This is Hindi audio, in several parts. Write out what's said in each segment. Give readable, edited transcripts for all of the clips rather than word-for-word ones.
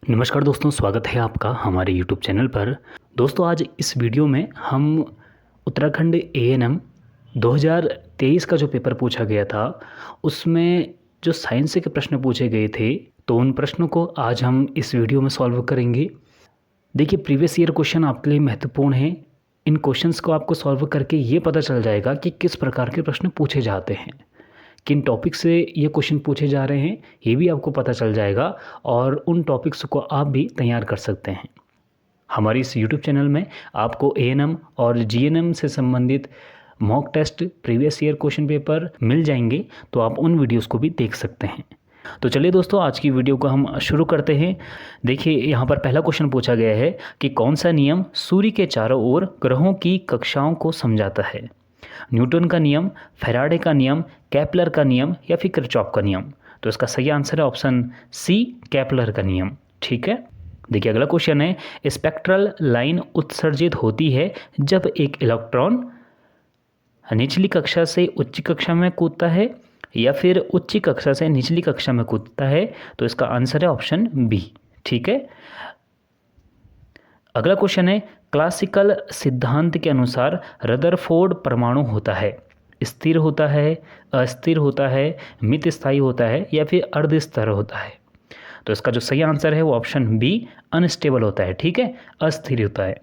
नमस्कार दोस्तों, स्वागत है आपका हमारे YouTube चैनल पर। दोस्तों, आज इस वीडियो में हम उत्तराखंड एएनएम 2023 का जो पेपर पूछा गया था, उसमें जो साइंस के प्रश्न पूछे गए थे, तो उन प्रश्नों को आज हम इस वीडियो में सॉल्व करेंगे। देखिए, प्रीवियस ईयर क्वेश्चन आपके लिए महत्वपूर्ण हैं। इन क्वेश्चंस को आपको सॉल्व करके ये पता चल जाएगा कि किस प्रकार के प्रश्न पूछे जाते हैं, किन टॉपिक से ये क्वेश्चन पूछे जा रहे हैं, ये भी आपको पता चल जाएगा और उन टॉपिक्स को आप भी तैयार कर सकते हैं। हमारी इस YouTube चैनल में आपको एएनएम और जीएनएम से संबंधित mock test, previous year question paper मिल जाएंगे, तो आप उन वीडियोस को भी देख सकते हैं। तो चलिए दोस्तों, आज की वीडियो को हम शुरू करते हैं। देखिए, यहाँ पर पहला क्वेश्चन पूछा गया है कि कौन सा नियम सूर्य के चारों ओर ग्रहों की कक्षाओं को समझाता है। न्यूटन का नियम, फैराडे का नियम, केपलर का नियम या फिर किरचॉफ का नियम। तो इसका सही आंसर है ऑप्शन सी, केपलर का नियम। ठीक है, देखिए अगला क्वेश्चन है, स्पेक्ट्रल लाइन उत्सर्जित होती है जब एक इलेक्ट्रॉन निचली कक्षा से उच्च कक्षा में कूदता है या फिर उच्च कक्षा से निचली कक्षा में कूदता है। तो इसका आंसर है ऑप्शन बी। ठीक है, अगला क्वेश्चन है, क्लासिकल सिद्धांत के अनुसार रदरफोर्ड परमाणु होता है, स्थिर होता है, अस्थिर होता है, मित स्थायी होता है या फिर अर्धस्थिर होता है। तो इसका जो सही आंसर है वो ऑप्शन बी, अनस्टेबल होता है। ठीक है, अस्थिर होता है।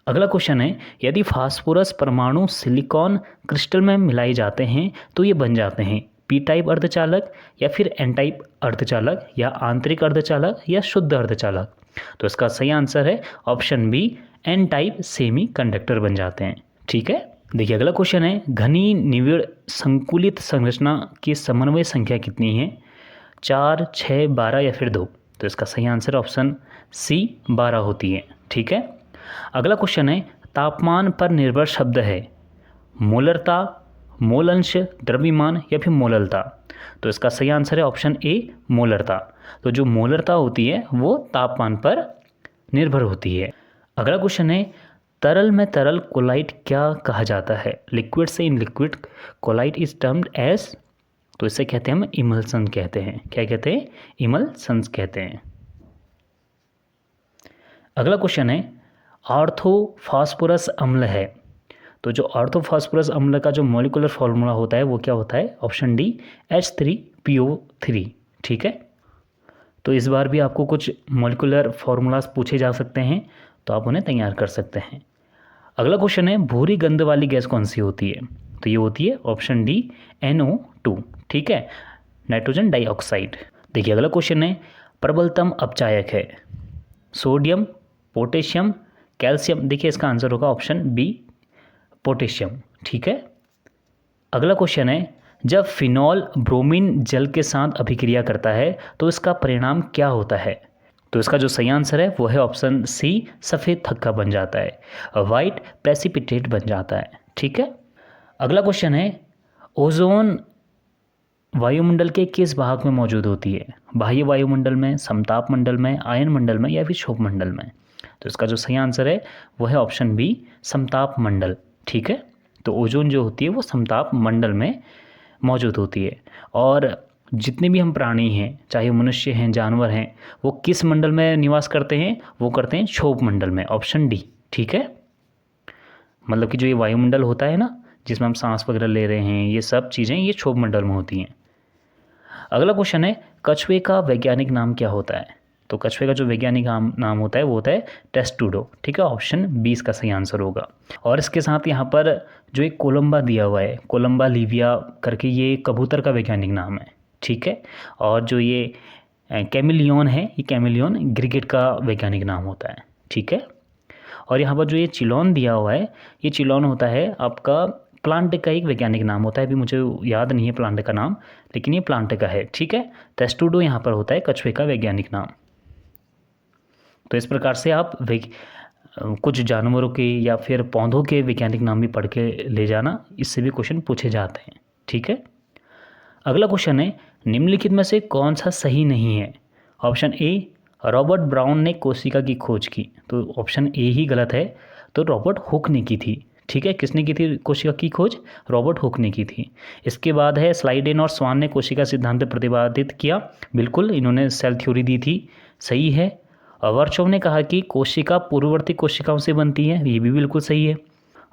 अगला क्वेश्चन है, यदि फास्फोरस परमाणु सिलिकॉन क्रिस्टल में मिलाए जाते हैं तो ये बन जाते हैं पी टाइप अर्धचालक या फिर एन टाइप अर्धचालक या आंतरिक अर्धचालक या शुद्ध अर्धचालक। तो इसका सही आंसर है option B, N type semiconductor बन जाते हैं। ठीक है, देखिए अगला क्वेश्चन है, घनी निविड़ संकुलित संरचना की समन्वय संख्या कितनी है, 4, 6, 12 या फिर 2। तो इसका सही आंसर ऑप्शन सी, 12 होती है। ठीक है, अगला क्वेश्चन है, तापमान पर निर्भर शब्द है, मोलरता, मोल अंश, द्रव्यमान या फिर मोललता। तो इसका सही आंसर है ऑप्शन ए, मोलरता। तो जो मोलरता होती है वो तापमान पर निर्भर होती है। अगला क्वेश्चन है, तरल में तरल कोलाइट क्या कहा जाता है, लिक्विड से in liquid colloid is termed as. तो इसे कहते हैं हम इमल्सन कहते हैं। क्या कहते हैं? इमल्सन्स कहते हैं। अगला क्वेश्चन है, ऑर्थोफॉस्फोरस अम्ल है, तो जो ऑर्थोफॉस्फोरस अम्ल का जो मॉलिक्यूलर फॉर्मूला होता है वो क्या होता है, ऑप्शन डी, H3PO3। ठीक है, तो इस बार भी आपको कुछ मॉलिक्यूलर फार्मूलाज पूछे जा सकते हैं, तो आप उन्हें तैयार कर सकते हैं। अगला क्वेश्चन है, भूरी गंध वाली गैस कौन सी होती है, तो ये होती है ऑप्शन डी, NO2। ठीक है, नाइट्रोजन डाइऑक्साइड। देखिए अगला क्वेश्चन है, प्रबलतम अपचायक है, सोडियम, पोटेशियम, कैल्शियम। देखिए इसका आंसर होगा ऑप्शन बी, पोटेशियम। ठीक है, अगला क्वेश्चन है, जब फिनॉल ब्रोमीन जल के साथ अभिक्रिया करता है तो इसका परिणाम क्या होता है। तो इसका जो सही आंसर है वो है ऑप्शन सी, सफ़ेद थक्का बन जाता है, वाइट प्रेसिपिटेट बन जाता है। ठीक है, अगला क्वेश्चन है, ओजोन वायुमंडल के किस भाग में मौजूद होती है, बाह्य वायुमंडल में, समताप मंडल में, आयन मंडल में या फिर क्षोभ मंडल में। तो इसका जो सही आंसर है वो है ऑप्शन बी, समताप मंडल। ठीक है, तो ओजोन जो होती है वो समताप मंडल में मौजूद होती है। और जितने भी हम प्राणी हैं, चाहे मनुष्य हैं, जानवर हैं, वो किस मंडल में निवास करते हैं, वो करते हैं क्षोभ मंडल में, ऑप्शन डी। ठीक है, मतलब कि जो ये वायुमंडल होता है ना, जिसमें हम सांस वगैरह ले रहे हैं, ये सब चीज़ें ये क्षोभ मंडल में होती हैं। अगला क्वेश्चन है, कछुए का वैज्ञानिक नाम क्या होता है। तो कछुए का जो वैज्ञानिक नाम होता है वो होता है टेस्टुडो। ठीक है, ऑप्शन 20 का सही आंसर होगा। और इसके साथ यहाँ पर जो एक कोलंबा दिया हुआ है, कोलंबा लिविया करके, ये कबूतर का वैज्ञानिक नाम है। ठीक है, और जो ये कैमिलियन है, ये कैमिलियन गिरगिट का वैज्ञानिक नाम होता है। ठीक है, और यहाँ पर जो ये चिलोन दिया हुआ है, ये चिलोन होता है आपका प्लांट का एक वैज्ञानिक नाम होता है। अभी मुझे याद नहीं है प्लांट का नाम, लेकिन ये प्लांट का है। ठीक है, टेस्टुडो यहाँ पर होता है कछुए का वैज्ञानिक नाम। तो इस प्रकार से आप कुछ जानवरों के या फिर पौधों के वैज्ञानिक नाम भी पढ़ के ले जाना, इससे भी क्वेश्चन पूछे जाते हैं। ठीक है, अगला क्वेश्चन है, निम्नलिखित में से कौन सा सही नहीं है। ऑप्शन ए, रॉबर्ट ब्राउन ने कोशिका की खोज की। तो ऑप्शन ए ही गलत है, तो रॉबर्ट हुक ने की थी। ठीक है, किसने की थी कोशिका की खोज? रॉबर्ट हुक ने की थी। इसके बाद है स्लाइडेन और स्वान ने कोशिका सिद्धांत प्रतिपादित किया, बिल्कुल इन्होंने सेल थ्योरी दी थी, सही है। वर्चोव ने कहा कि कोशिका पूर्ववर्ती कोशिकाओं से बनती है, ये भी बिल्कुल सही है।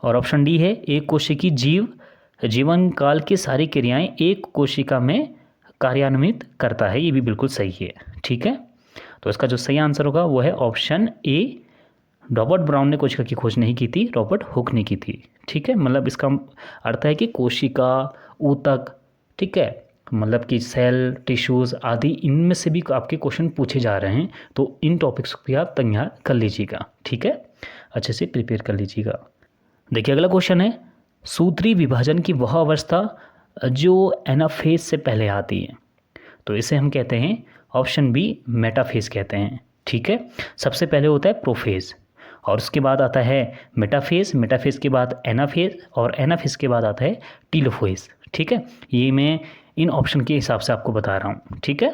और ऑप्शन डी है एक कोशिकी जीवन काल की सारी क्रियाएं एक कोशिका में कार्यान्वित करता है, ये भी बिल्कुल सही है। ठीक है, तो इसका जो सही आंसर होगा वो है ऑप्शन ए, रॉबर्ट ब्राउन ने कोशिका की खोज नहीं की थी, रॉबर्ट हुक ने की थी। ठीक है, मतलब इसका अर्थ है कि कोशिका, ऊतक, ठीक है, मतलब कि सेल, टिश्यूज़ आदि, इनमें से भी आपके क्वेश्चन पूछे जा रहे हैं, तो इन टॉपिक्स को भी आप तैयार कर लीजिएगा। ठीक है, अच्छे से प्रिपेयर कर लीजिएगा। देखिए अगला क्वेश्चन है, सूत्री विभाजन की वह अवस्था जो एनाफेज से पहले आती है, तो इसे हम कहते हैं ऑप्शन बी मेटाफेज कहते हैं। ठीक है, सबसे पहले होता है प्रोफेज और उसके बाद आता है मेटाफेज, मेटाफेज के बाद एनाफेज और एनाफेज के बाद आता है टीलोफेज। ठीक है, ये मैं इन ऑप्शन के हिसाब से आपको बता रहा हूँ। ठीक है,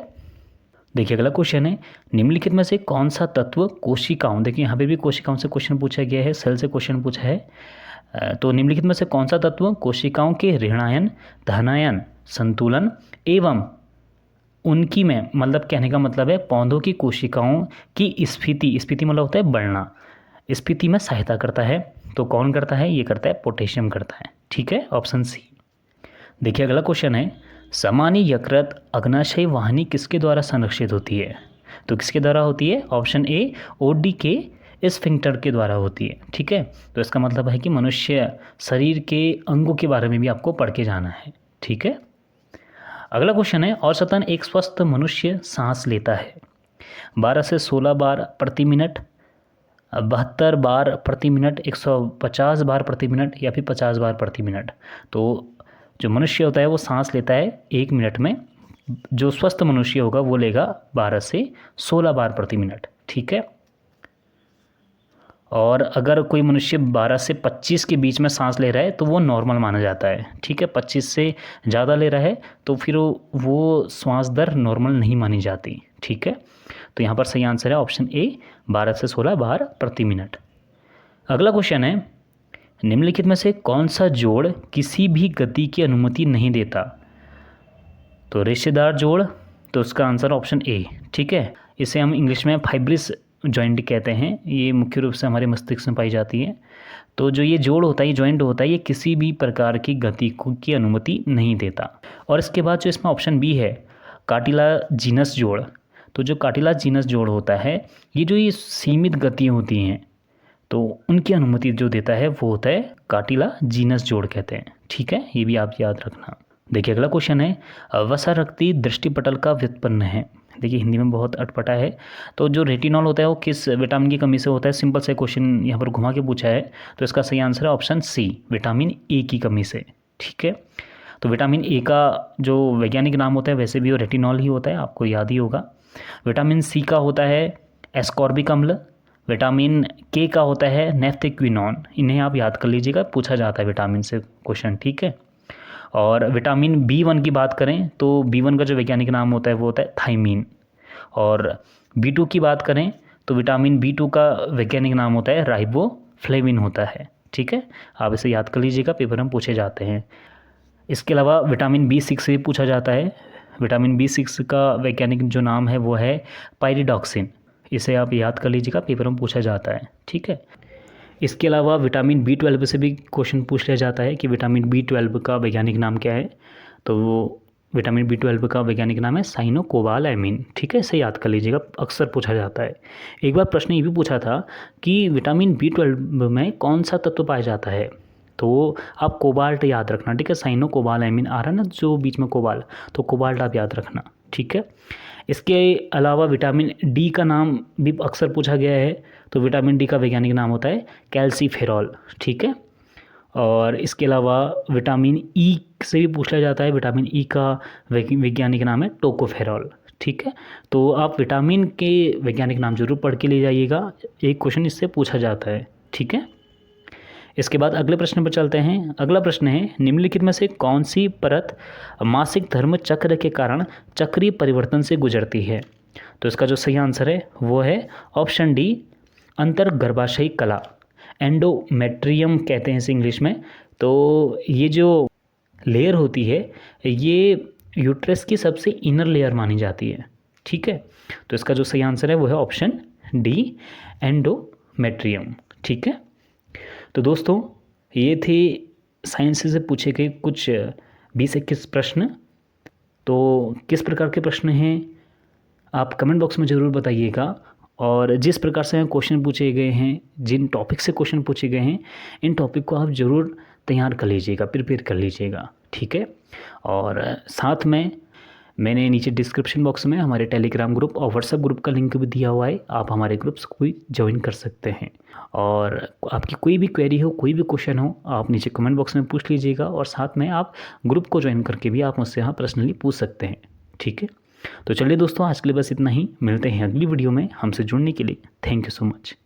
देखिए अगला क्वेश्चन है, निम्नलिखित में से कौन सा तत्व कोशिकाओं, देखिए यहाँ पे भी कोशिकाओं से क्वेश्चन पूछा गया है, सेल से क्वेश्चन पूछा है, तो निम्नलिखित में से कौन सा तत्व कोशिकाओं के ऋणायन, धनायन, संतुलन एवं उनकी में, मतलब कहने का मतलब है पौधों की कोशिकाओं की स्फीति मतलब होता है बढ़ना, स्फीति में सहायता करता है, तो कौन करता है? ये करता है पोटेशियम करता है। ठीक है, ऑप्शन सी। देखिए अगला क्वेश्चन है, सामान्य यकृत अग्नाशय वाहिनी किसके द्वारा संरक्षित होती है? तो किसके द्वारा होती है? ऑप्शन ए ओडी के स्फिंक्टर के द्वारा होती है। ठीक है, तो इसका मतलब है कि मनुष्य शरीर के अंगों के बारे में भी आपको पढ़ के जाना है। ठीक है, अगला क्वेश्चन है, औसतन एक स्वस्थ मनुष्य सांस लेता है 12 से 16 बार प्रति मिनट, 72 बार प्रति मिनट, 150 बार प्रति मिनट या फिर 50 बार प्रति मिनट। तो जो मनुष्य होता है वो सांस लेता है 1 मिनट में, जो स्वस्थ मनुष्य होगा वो लेगा 12 से 16 बार प्रति मिनट। ठीक है, और अगर कोई मनुष्य 12 से 25 के बीच में सांस ले रहा है तो वो नॉर्मल माना जाता है। ठीक है, 25 से ज़्यादा ले रहा है तो फिर वो श्वास दर नॉर्मल नहीं मानी जाती। ठीक है, तो यहाँ पर सही आंसर है ऑप्शन ए 12 से 16 बार प्रति मिनट। अगला क्वेश्चन है, निम्नलिखित में से कौन सा जोड़ किसी भी गति की अनुमति नहीं देता? तो रिश्तेदार जोड़, तो उसका आंसर ऑप्शन ए। ठीक है, इसे हम इंग्लिश में फाइब्रिस जॉइंट कहते हैं, ये मुख्य रूप से हमारे मस्तिष्क में पाई जाती है। तो जो ये जोड़ होता है, ये जॉइंट होता है, ये किसी भी प्रकार की गति की अनुमति नहीं देता। और इसके बाद जो इसमें ऑप्शन बी है कार्टिलाजिनस जोड़, तो जो कार्टिलाजिनस जोड़ होता है, ये जो ये सीमित गति होती हैं तो उनकी अनुमति जो देता है वो होता है कार्टिलाजिनस जोड़ कहते हैं। ठीक है, ये भी आप याद रखना। देखिए अगला क्वेश्चन है, वसारक्ति दृष्टिपटल का व्युत्पन्न है। देखिए हिंदी में बहुत अटपटा है, तो जो रेटिनॉल होता है वो किस विटामिन की कमी से होता है? सिंपल से क्वेश्चन यहाँ पर घुमा के पूछा है, तो इसका सही आंसर है ऑप्शन सी विटामिन ए की कमी से। ठीक है, तो विटामिन ए का जो वैज्ञानिक नाम होता है वैसे भी वो रेटिनॉल ही होता है, आपको याद ही होगा। विटामिन सी का होता है एस्कॉर्बिक अम्ल, विटामिन के का होता है नेफ्थेक्विनॉन, इन्हें आप याद कर लीजिएगा, पूछा जाता है विटामिन से क्वेश्चन। ठीक है, और विटामिन B1 की बात करें तो B1 का जो वैज्ञानिक नाम होता है वो होता है थाइमीन, और B2 की बात करें तो विटामिन B2 का वैज्ञानिक नाम होता है राइबोफ्लेविन होता है। ठीक है, आप इसे याद कर लीजिएगा, पेपर में पूछे जाते हैं। इसके अलावा विटामिन B6 से भी पूछा जाता है, विटामिन B6 का वैज्ञानिक जो नाम है वो है पायरिडॉक्सिन, इसे आप याद कर लीजिएगा, पेपर में पूछा जाता है। ठीक है, इसके अलावा विटामिन B12 से भी क्वेश्चन पूछ लिया जाता है कि विटामिन B12 का वैज्ञानिक नाम क्या है? तो वो विटामिन B12 का वैज्ञानिक नाम है साइनोकोबालामिन। ठीक है, इसे याद कर लीजिएगा, अक्सर पूछा जाता है। एक बार प्रश्न ये भी पूछा था कि विटामिन B12 में कौन सा तत्व पाया जाता है? तो आप कोबाल्ट याद रखना। ठीक है, साइनोकोबालामिन आ रहा है ना जो बीच में कोबाल, तो कोबाल्ट आप याद रखना। ठीक है, इसके अलावा विटामिन डी का नाम भी अक्सर पूछा गया है, तो विटामिन डी का वैज्ञानिक नाम होता है कैल्सीफेरॉल। ठीक है, और इसके अलावा विटामिन ई से भी पूछा जाता है, विटामिन ई का वैज्ञानिक नाम है टोकोफेरॉल। ठीक है, तो आप विटामिन के वैज्ञानिक नाम जरूर पढ़ के ले जाइएगा, एक क्वेश्चन इससे पूछा जाता है। ठीक है, इसके बाद अगले प्रश्न पर चलते हैं। अगला प्रश्न है, निम्नलिखित में से कौन सी परत मासिक धर्म चक्र के कारण चक्रीय परिवर्तन से गुजरती है? तो इसका जो सही आंसर है वो है ऑप्शन डी अंतर्गर्भाशयी कला, एंडोमेट्रियम कहते हैं इसे इंग्लिश में। तो ये जो लेयर होती है ये यूट्रस की सबसे इनर लेयर मानी जाती है। ठीक है, तो इसका जो सही आंसर है वो है ऑप्शन डी, एंडोमेट्रियम। ठीक है, तो दोस्तों ये थे साइंस से पूछे गए कुछ 20-21 प्रश्न। तो किस प्रकार के प्रश्न हैं आप कमेंट बॉक्स में ज़रूर बताइएगा, और जिस प्रकार से क्वेश्चन पूछे गए हैं, जिन टॉपिक से क्वेश्चन पूछे गए हैं, इन टॉपिक को आप ज़रूर तैयार कर लीजिएगा, प्रिपेयर कर लीजिएगा। ठीक है, और साथ में मैंने नीचे डिस्क्रिप्शन बॉक्स में हमारे टेलीग्राम ग्रुप और व्हाट्सएप ग्रुप का लिंक भी दिया हुआ है, आप हमारे ग्रुप्स को भी ज्वाइन कर सकते हैं। और आपकी कोई भी क्वेरी हो, कोई भी क्वेश्चन हो, आप नीचे कमेंट बॉक्स में पूछ लीजिएगा, और साथ में आप ग्रुप को ज्वाइन करके भी आप मुझसे यहाँ पर्सनली पूछ सकते हैं। ठीक है, तो चलिए दोस्तों, आज के लिए बस इतना ही। मिलते हैं अगली वीडियो में। हमसे जुड़ने के लिए थैंक यू सो मच।